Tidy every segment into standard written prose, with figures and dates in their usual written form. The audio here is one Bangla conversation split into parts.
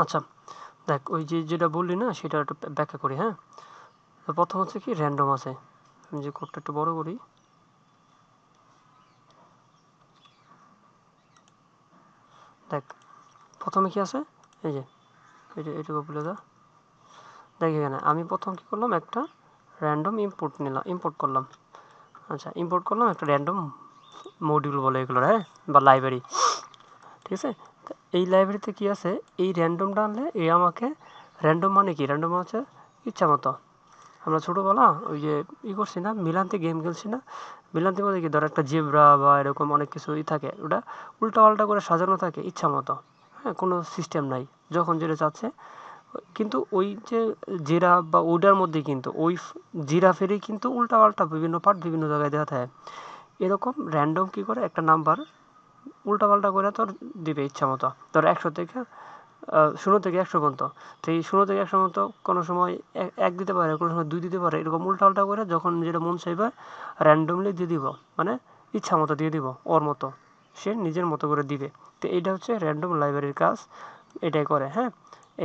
আচ্ছা দেখ ওই যেটা বললি না সেটা একটু ব্যাখ্যা করি। হ্যাঁ, তো প্রথম হচ্ছে কি র্যান্ডম আছে। আমি যে কোডটা একটু বড় করি, দেখ প্রথমে কি আছে, এই যে এইটুকু বলে দাও। দেখ এখানে আমি প্রথম কি করলাম, একটা র্যান্ডম ইম্পোর্ট করলাম। আচ্ছা ইম্পোর্ট করলাম একটা র্যান্ডম মডিউল বলে এগুলো, হ্যাঁ, বা লাইব্রেরি। ঠিক আছে, তো এই লাইব্রেরিতে কি আছে, এই র্যান্ডমটা আনলে এই আমাকে র্যান্ডম মানে কি, র্যান্ডম হচ্ছে ইচ্ছা মতো। আমরা ছোটোবেলা ওই যে করছি না, মিলান্তি গেম খেলছি না, মিলান্তির মধ্যে কি ধর একটা জেব্রা বা এরকম অনেক কিছুই থাকে, ওটা উল্টা পাল্টা করে সাজানো থাকে ইচ্ছা মতো। হ্যাঁ, কোনো সিস্টেম নাই, যখন যেটা চাচ্ছে। কিন্তু ওই যে জিরাফ বা ওটার মধ্যে কিন্তু ওই জিরাফেরই কিন্তু উল্টা পাল্টা বিভিন্ন পার্ট বিভিন্ন জায়গায় দেওয়া থাকে। এরকম র্যান্ডম কি করে একটা নাম্বার উল্টা পাল্টা করে তোর দিবে ইচ্ছা মতো। তোর 100 থেকে 0 থেকে 100 পর্যন্ত। তো এই 0 থেকে 100 পর্যন্ত কোনো সময় এক দিতে পারে, কোনো সময় 2 দিতে পারে, এরকম উল্টা পাল্টা করে যখন যেটা মন চাইবে র্যান্ডমলি দিয়ে দিব, মানে ইচ্ছা মতো দিয়ে দিব, ওর মতো সে নিজের মতো করে দিবে। তো এইটা হচ্ছে র্যান্ডম লাইব্রেরির কাজ, এটাই করে। হ্যাঁ,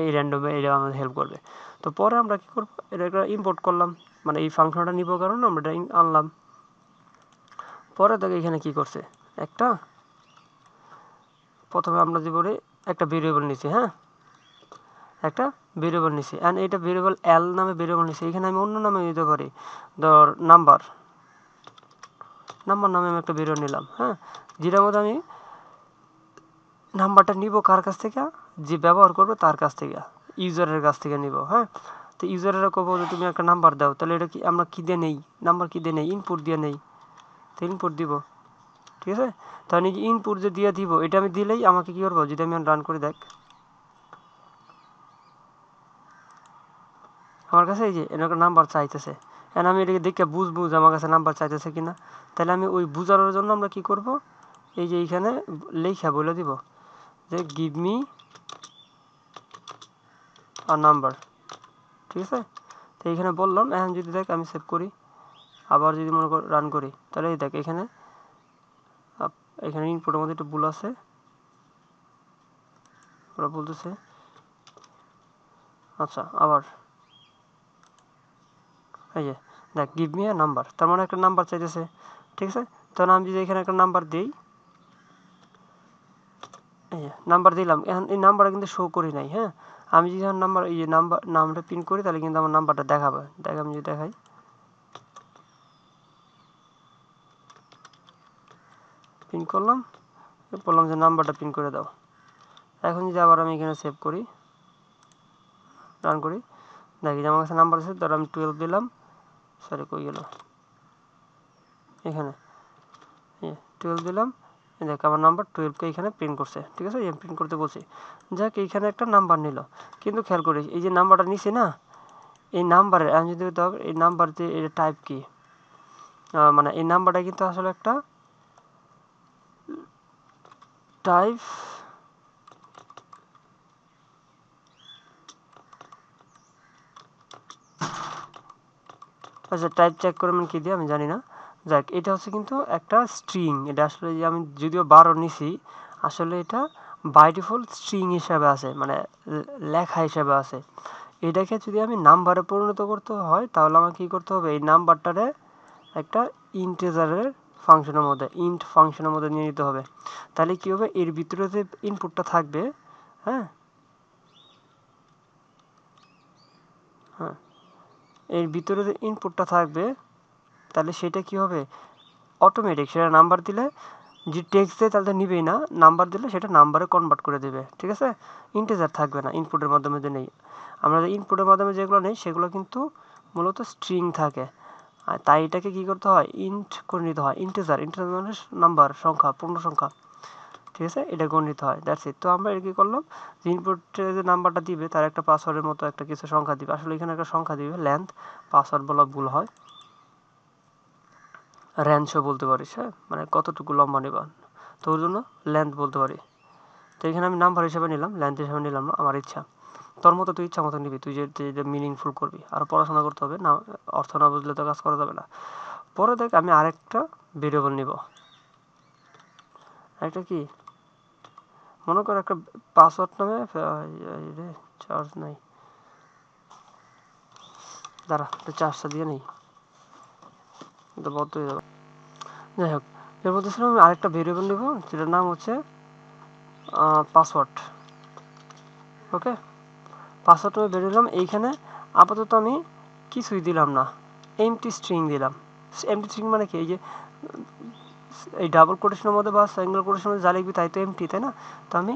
এই র্যান্ডমে এটা আমাদের হেল্প করবে। তো পরে আমরা কী করবো, এটা একটা ইম্পোর্ট করলাম, মানে এই ফাংশনটা নিব কারণ আমরা এটা আনলাম। পরে দেখো এখানে কি করছে, একটা প্রথমে আমরা যে বলি একটা ভেরিয়েবল নিচ্ছি। হ্যাঁ, একটা ভেরিয়েবল নিচ্ছি, অ্যান্ড এটা ভেরিয়েবল এল নামে ভেরিয়েবল নিচ্ছি। এখানে আমি অন্য নামে নিতে পারি, ধর নাম্বার নাম্বার নামে আমি একটা ভেরিয়েবল নিলাম। হ্যাঁ, যেটার মধ্যে আমি নাম্বারটা নিব কার কাছ থেকে, যে ব্যবহার করবে তার কাছ থেকে, ইউজারের কাছ থেকে নিব। হ্যাঁ, তো ইউজারেরা কব যে তুমি একটা নাম্বার দাও, তাহলে এটা কি আমরা কী দিয়ে নেই, নাম্বার কী দিয়ে নেই, ইনপুট দিয়ে নেই। তো ইনপুট দিব, ঠিক আছে। তো আমি ইনপুট যে দিয়ে দিব, এটা আমি দিলেই আমাকে কী করবো, যদি আমি রান করে দেখ আমার কাছে এই যে এরকম নাম্বার চাইতেছে, এখন আমি এটাকে দেখে বুঝবো যে আমার কাছে নাম্বার চাইতেছে কিনা। তাহলে আমি ওই বুঝানোর জন্য আমরা কি করব, এই যে এইখানে লেখা বলে দিব যে গিভ মি আ নাম্বার। ঠিক আছে, তো এইখানে বললাম। এখন যদি দেখ আমি সেভ করি, আবার যদি মনে কর রান করি, তাহলে এই দেখ এখানে এখানে ইনপুটের মধ্যে একটু ভুল আছে, ওরা বলতেছে। আচ্ছা আবার এই যে দেখ গিভ মি আ নাম্বার, তার মানে একটা নাম্বার চাইতেছে। ঠিক আছে, তখন আমি যদি এখানে একটা নাম্বার দিই, এই যে নাম্বার দিলাম, এখন এই নাম্বারটা কিন্তু শো করি নাই। হ্যাঁ, আমি যদি এখন নাম্বার এই যে নামটা পিন করি, তাহলে কিন্তু আমার নাম্বারটা দেখাবে। দেখ আমি যদি দেখাই, পিন করলাম, বললাম যে নাম্বারটা পিন করে দাও। এখন যদি আবার আমি এখানে সেভ করি, রান করি, দেখি যে আমার কাছে নাম্বার আছে, ধর আমি 12 দিলাম, সরি কই গেল, এখানে 12 দিলাম, দেখ আমার নাম্বার 12কে এখানে প্রিন্ট করছে। ঠিক আছে, প্রিন্ট করতে বলছি, যাক এইখানে একটা নাম্বার নিল। কিন্তু খেয়াল করিস এই যে নাম্বারটা নিছি না, এই নাম্বারের আমি যদি এই নাম্বার যে এটা টাইপ কি, মানে এই নাম্বারটা কিন্তু আসলে একটা টাইপ, আচ্ছা টাইপ চেক করবেন কি দিয়ে আমি জানি না। যাক এটা হচ্ছে কিন্তু একটা স্ট্রিং, এটা আসলে যে আমি যদিও 12 নিছি, আসলে এটা বাই ডিফল্ট স্ট্রিং হিসাবে আছে, মানে লেখা হিসাবে আছে। এটাকে যদি আমি নাম্বারে পরিণত করতে হয়, তাহলে আমাকে কী করতে হবে, এই নাম্বারটারে একটা ইন্টিজারের ফাংশনের মধ্যে, ইন্ট ফাংশনের মধ্যে নিয়ে নিতে হবে। তাহলে কী হবে, এর ভিতরে যে ইনপুটটা থাকবে, হ্যাঁ হ্যাঁ এর ভিতরে যে ইনপুটটা থাকবে, তাহলে সেটা কি হবে, অটোমেটিক সেটা নাম্বার দিলে যে টেক্সট দেয় তাহলে নিবেই না, নাম্বার দিলে সেটা নাম্বারে কনভার্ট করে দেবে। ঠিক আছে, ইন্টিজার থাকবে না ইনপুটের মাধ্যমে যে নেই। আমরা যে ইনপুটের মাধ্যমে যেগুলো নেই সেগুলো কিন্তু মূলত স্ট্রিং থাকে, আর তাই এটাকে কী করতে হয়, ইন্ট করে নিতে হয়। ইন্টিজার মানে নাম্বার, সংখ্যা, পূর্ণ সংখ্যা। ঠিক আছে, এটা গণিত হয়, দ্যাটস ইট। তো আমরা এটা কী করলাম, যে ইনপুটে যে নাম্বারটা দিবে তার একটা পাসওয়ার্ডের মতো একটা কিছু সংখ্যা দিবে, আসলে এখানে একটা সংখ্যা দিবে, লেন্থ, পাসওয়ার্ড বলা ভুল হয়, র্যাঞ্চও বলতে পারিস। হ্যাঁ, মানে কতটুকু লম্বা নেবা, তো ওর জন্য লেন্থ বলতে পারি। তো এখানে আমি নাম্বার হিসেবে নিলাম, লেন্থ হিসেবে নিলাম না, আমার ইচ্ছা। তোর মতো তুই ইচ্ছা মতো নিবি, তুই যে মিনিংফুল করবি। আর পড়াশোনা করতে হবে না, অর্থ না বুঝলে তো কাজ করা যাবে না। পরে দেখ আমি আরেকটা ভেরিয়েবল নিব, একটা কি মনে করো একটা পাসওয়ার্ড নামে চার্জ নাই, দাঁড়া চার্জটা দিয়ে নেই, এটা বদ্ধ হয়ে যাবে। যাই হোক, এর মধ্যে ছিল আমি আরেকটা ভেরিয়েবল নেব যেটার নাম হচ্ছে পাসওয়ার্ড। ওকে, পাসওয়ার্ড আমি বেরিয়ে দিলাম। এইখানে আপাতত আমি কিছুই দিলাম না, এমটি স্ট্রিং দিলাম। এমটি স্ট্রিং মানে কি, এই যে এই ডাবল কোটেশনের মধ্যে বা সিঙ্গেল কোটেশনের মধ্যে যা লিখবি তাই তো এমটি, তাই না? তো আমি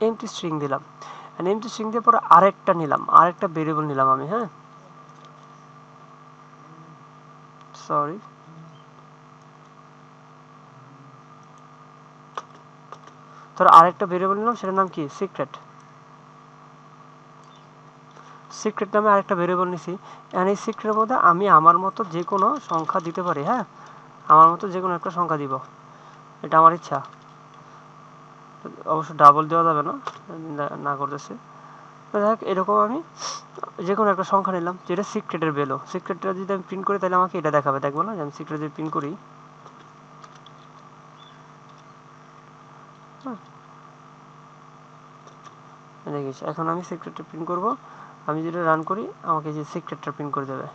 এমটি স্ট্রিং দিলাম। এমটি স্ট্রিং দিয়ে পরে আরেকটা নিলাম, আরেকটা ভেরিয়েবল নিলাম আমি, হ্যাঁ সরি, ধরো আরেকটা ভেরিয়েবল নিলাম, সেটার নাম কি সিক্রেট। সিক্রেট নামে আরেকটা ভেরিয়েবল নিছি। এই সিক্রেটের মধ্যে আমি আমার মতো যে কোনো সংখ্যা দিতে পারি, হ্যাঁ আমার মতো যে কোনো একটা সংখ্যা দিব, এটা আমার ইচ্ছা। অবশ্য ডাবল দেওয়া যাবে না, না করতেছে। দেখ এরকম আমি যে কোনো একটা সংখ্যা নিলাম যেটা সিক্রেটের ভ্যালু। সিক্রেটটা যদি আমি প্রিন্ট করি তাহলে আমাকে এটা দেখাবে, দেখবো না যে আমি সিক্রেট যদি প্রিন্ট করি, দেখিস এখন আমি সিক্রেটটা প্রিন্ট করব। আমি যেটা রান করি আমাকে যে সিক্রেটটা প্রিন্ট করে দেবে।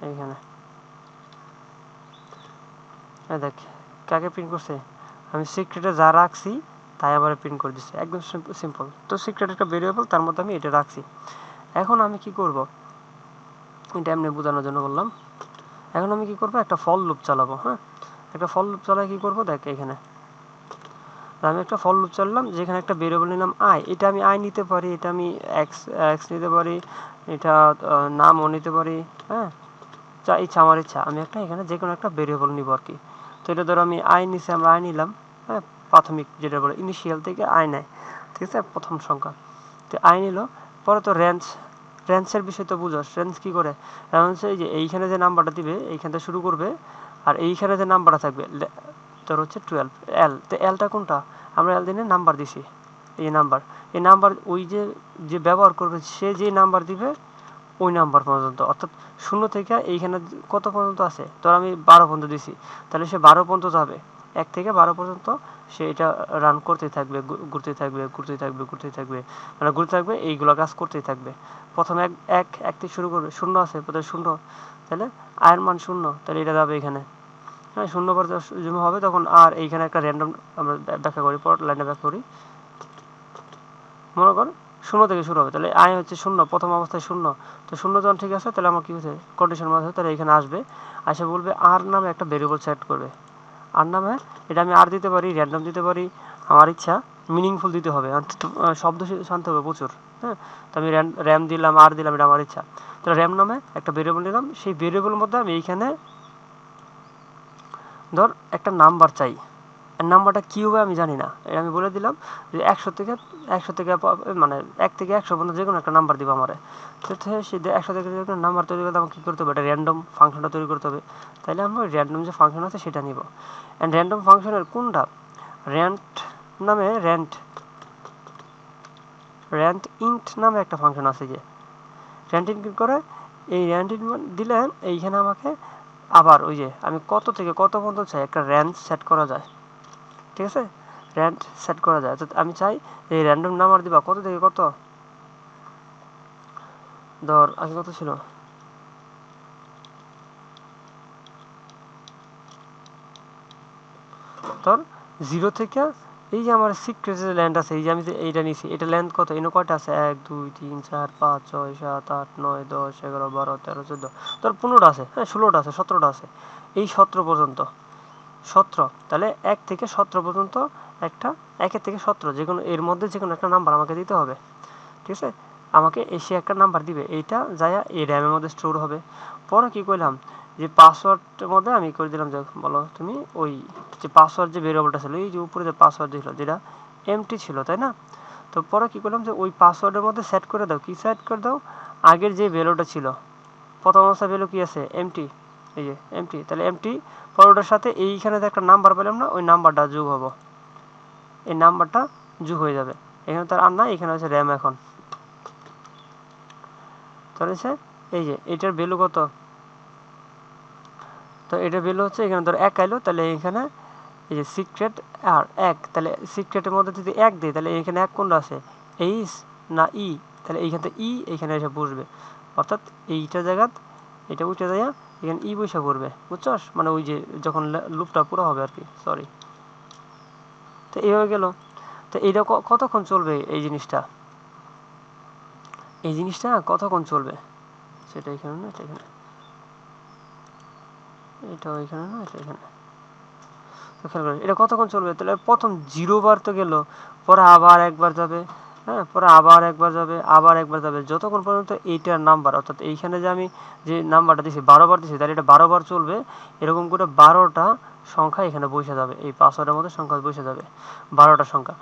এইখানে দেখ কাকে প্রিন্ট করছে, আমি সিক্রেটে যা রাখছি তাই আবার প্রিন্ট করে দিচ্ছে, একদম সিম্পল। তো সিক্রেট একটা ভেরিয়েবল, তার মধ্যে আমি এটা রাখছি। এখন আমি কি করব, এটা এমনি বোঝানোর জন্য বললাম। এখন আমি কি করব, একটা ফল লুপ চালাবো। হ্যাঁ, একটা ফল লুপ চালাই কি করব, দেখ এখানে আমি একটা ফল লুপ চালালাম, যেখানে একটা ভেরিয়েবল নিলাম আই। এটা আমি আই নিতে পারি, এটা আমি এক্স এক্স নিতে পারি, এটা নামও নিতে পারি, হ্যাঁ যা ইচ্ছা আমার ইচ্ছা। আমি একটা এখানে যে কোনো একটা ভেরিয়েবল নিব আর কি। তো এটা ধরো আমি আই নিছি, আমরা আই নিলাম, হ্যাঁ প্রাথমিক যেটা বলে ইনিশিয়াল থেকে আই নেয়, ঠিক আছে, প্রথম সংখ্যা। তো আই নিল, পরে তো রেঞ্জ, রেঞ্জের বিষয় তো বুঝোস, রেঞ্জ কী করে, রেঞ্জ এই যে এইখানে যে নাম্বারটা দিবে এইখান থেকে শুরু করবে, আর এইখানে যে নাম্বারটা থাকবে তোর হচ্ছে 12 এল। তো এলটা কোনটা, আমরা এল দিনে নাম্বার দিছি, এই নাম্বার, এই নাম্বার ওই যে যে ব্যবহার করবে সে যে নাম্বার দিবে ওই নাম্বার পর্যন্ত, অর্থাৎ 0 থেকে এইখানে কত পর্যন্ত আছে, ধর আমি 12 পর্যন্ত দিছি, তাহলে সে 12 পর্যন্ত যাবে, 1 থেকে 12 পর্যন্ত সে এটা রান করতেই থাকবে, ঘুরতে থাকবে ঘুরতে থাকবে ঘুরতে থাকবে, মানে ঘুরতে থাকবে, এইগুলো কাজ করতেই থাকবে। প্রথমে এক এক থেকে শুরু করবে, 0 আছে প্রথমে 0, তাহলে আয়ের মান 0, তাহলে এটা যাবে এখানে, হ্যাঁ 0 পর যখন হবে তখন আর এইখানে একটা র্যান্ডম আমরা ব্যাখ্যা করি, পর লাইনে ব্যাখ্যা করি। মনে কর 0 থেকে শুরু হবে, তাহলে আয় হচ্ছে 0, প্রথম অবস্থায় 0। তো 0 যখন ঠিক আছে তাহলে আমার কী হচ্ছে কন্ডিশন মাঝে, তাহলে এখানে আসবে, আসে বলবে আর নামে একটা ভেরিয়েবল সেট করবে। আর নামে এটা আমি আর দিতে পারি, র্যান্ডম দিতে পারি, আমার ইচ্ছা, মিনিংফুল দিতে হবে, শব্দ শান্তি হবে প্রচুর, হ্যাঁ। তো আমি র্যাম দিলাম, আর দিলাম, এটা আমার ইচ্ছা। তাহলে র্যাম নামে একটা ভেরিয়েবল নিলাম, সেই ভেরিয়েবলের মধ্যে আমি এইখানে ধর একটা নাম্বার চাই, নাম্বারটা কী হবে আমি জানি না, এটা আমি বলে দিলাম যে 100 থেকে মানে 1 থেকে 100 পর্যন্ত যে কোনো একটা নাম্বার দিব আমারে। তো সে 100 থেকে যে কোনো নাম্বার তৈরি করতে আমাকে কী করতে হবে, একটা র্যান্ডম ফাংশনটা তৈরি করতে হবে। তাইলে আমরা র্যান্ডম যে ফাংশন আছে সেটা নিব। অ্যান্ড র্যান্ডম ফাংশনের কোনটা, র্যান্ট নামে র্যান্ট ইন্ট নামে একটা ফাংশন আছে, যে র্যান্ট ইন্ট করে, এই র্যান্ট ইন্ট দিলে এইখানে আমাকে আবার ওই যে আমি কত থেকে কত পর্যন্ত চাই একটা রেঞ্জ সেট করা যায়, ঠিক আছে, র্যান্ড সেট করা যায়। অর্থাৎ আমি চাই এই র্যান্ডম নাম্বার দিবা কত থেকে কত, ধর আগে কত ছিল, ধর 0 থেকে এই যে আমার সিক্রেট যে ল্যান্ড আছে, এই যে আমি যে এইটা নিছি, এটা লেন্থ কত, এনে কয়টা আছে, 1 2 3 4 5 6 7 8 9 10 11 12 13 14, ধর 15টা আছে, হ্যাঁ 16টা আছে, 17টা আছে, এই 17 পর্যন্ত, 17, তাহলে 1 থেকে 17 পর্যন্ত একটা, 1 থেকে 17 যে কোনো এর মধ্যে যে কোনো একটা নাম্বার আমাকে দিতে হবে, ঠিক আছে। আমাকে এসে একটা নাম্বার দিবে, এইটা যায়া এই র্যামের মধ্যে স্টোর হবে। পরে কি করলাম, যে পাসওয়ার্ডের মধ্যে আমি করে দিলাম, যে বলো তুমি ওই যে পাসওয়ার্ড যে ভেরিয়েবলটা ছিল, এই যে উপরে যে পাসওয়ার্ড ছিল যেটা এমটি ছিল, তাই না। তো পরে কি করলাম, যে ওই পাসওয়ার্ডের মধ্যে সেট করে দাও, কি সেট করে দাও, আগের যে ভ্যালুটা ছিল, প্রথম অবস্থা ভ্যালু কি আছে এমটি, এই যে এমটি, তাহলে এমটি পরেরটার সাথে এইখানে যে একটা নাম্বার পেলাম না, ওই নাম্বারটা যোগ হবো, এই নাম্বারটা যোগ হয়ে যাবে। এখানে তার আর না, এখানে হচ্ছে র্যাম এখন, তাহলে এই যে এটার ভ্যালু কত, তো এটা ভ্যালু হচ্ছে এখানে ধর 1 আইলো, তাহলে এখানে এই যে সিক্রেট আর 1, তাহলে সিক্রেটের মধ্যে যদি 1 দিই তাহলে এখানে 1 কোনটা আছে, এইচ না ই, তাহলে এইখান থেকে ই এখানে এসে বসবে, অর্থাৎ এইটা জায়গা এটা উঠে যায় এখানে ই বসে পড়বে, বুঝছস? মানে ওই যে যখন লুপটা পুরো হবে আর কি, সরি। তো এই হয়ে গেল। তো এইটা কতক্ষণ চলবে এই জিনিসটা, এই জিনিসটা কতক্ষণ চলবে সেটা এখানে না, এটা এখানে, এটা এখানে না, এটা এখানে। তো খেয়াল করেন এটা কতক্ষণ চলবে, তাহলে প্রথম 0 বার তো গেল, পরে আবার একবার যাবে, হ্যাঁ, পরে আবার একবার যাবে, আবার একবার যাবে, যতক্ষণ পর্যন্ত এইটার নাম্বার, অর্থাৎ এইখানে যে আমি যে নাম্বারটা দিছি 12 বার দিছি, তাহলে এটা 12 বার চলবে। এরকম করে 12টা সংখ্যা এখানে বসে যাবে, এই পাসওয়ার্ডের মধ্যে সংখ্যা বসে যাবে 12টা সংখ্যা।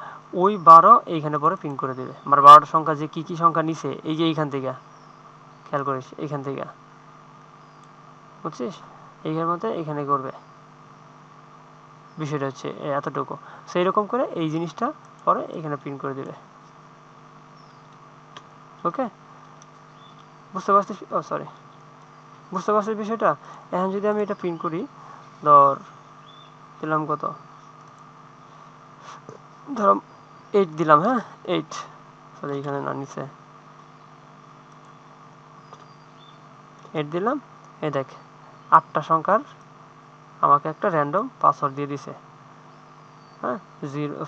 ওই 12 এইখানে পরে প্রিন্ট করে দেবে। আমার 12টা সংখ্যা যে কি কি সংখ্যা নিছে, এই যে এইখান থেকে খেয়াল করিস, এইখান থেকে, বুঝছিস? এইখানের মধ্যে এখানে করবে, বিষয়টা হচ্ছে এতটুকু। সেই রকম করে এই জিনিসটা পরে এখানে প্রিন্ট করে দেবে। ওকে, বুঝতে পারছিস? ও সরি, বুঝতে পারছিস বিষয়টা? এখন যদি আমি এটা প্রিন্ট করি, ধর দিলাম কত, ধর 8 দিলাম, হ্যাঁ 8, তাহলে এখানে না নিচে 8 দিলাম। এই দেখ 8টা সংখ্যার আমাকে একটা র্যান্ডম পাসওয়ার্ড দিয়ে দিছে, হ্যাঁ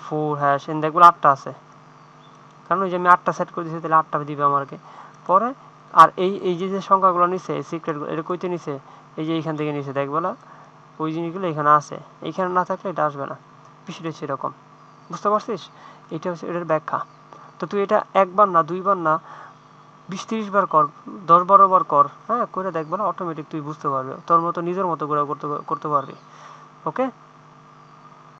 04# দেখবো 8টা আছে, কারণ ওই যে আমি 8টা সেট করে দিয়েছি, তাহলে 8টা দিবে আমাকে পরে। আর এই এই যে যে সংখ্যাগুলো নিছে সিক্রেটগুলো, এটা কইতে নিছে, এই যে এইখান থেকে নিছে, দেখ বলা ওই জিনিসগুলো এখানে আছে, এইখানে না থাকলে এটা আসবে না, বিষয়টা হচ্ছে এরকম। বুঝতে পারছিস? এটা হচ্ছে এটার ব্যাখ্যা। তো তুই এটা একবার না, দুইবার না, 20-30 বার কর, 10-12 বার কর, হ্যাঁ, করে দেখ বলা অটোমেটিক তুই বুঝতে পারবি, তোর মতো নিজের মতো করে করতে পারবি। ওকে।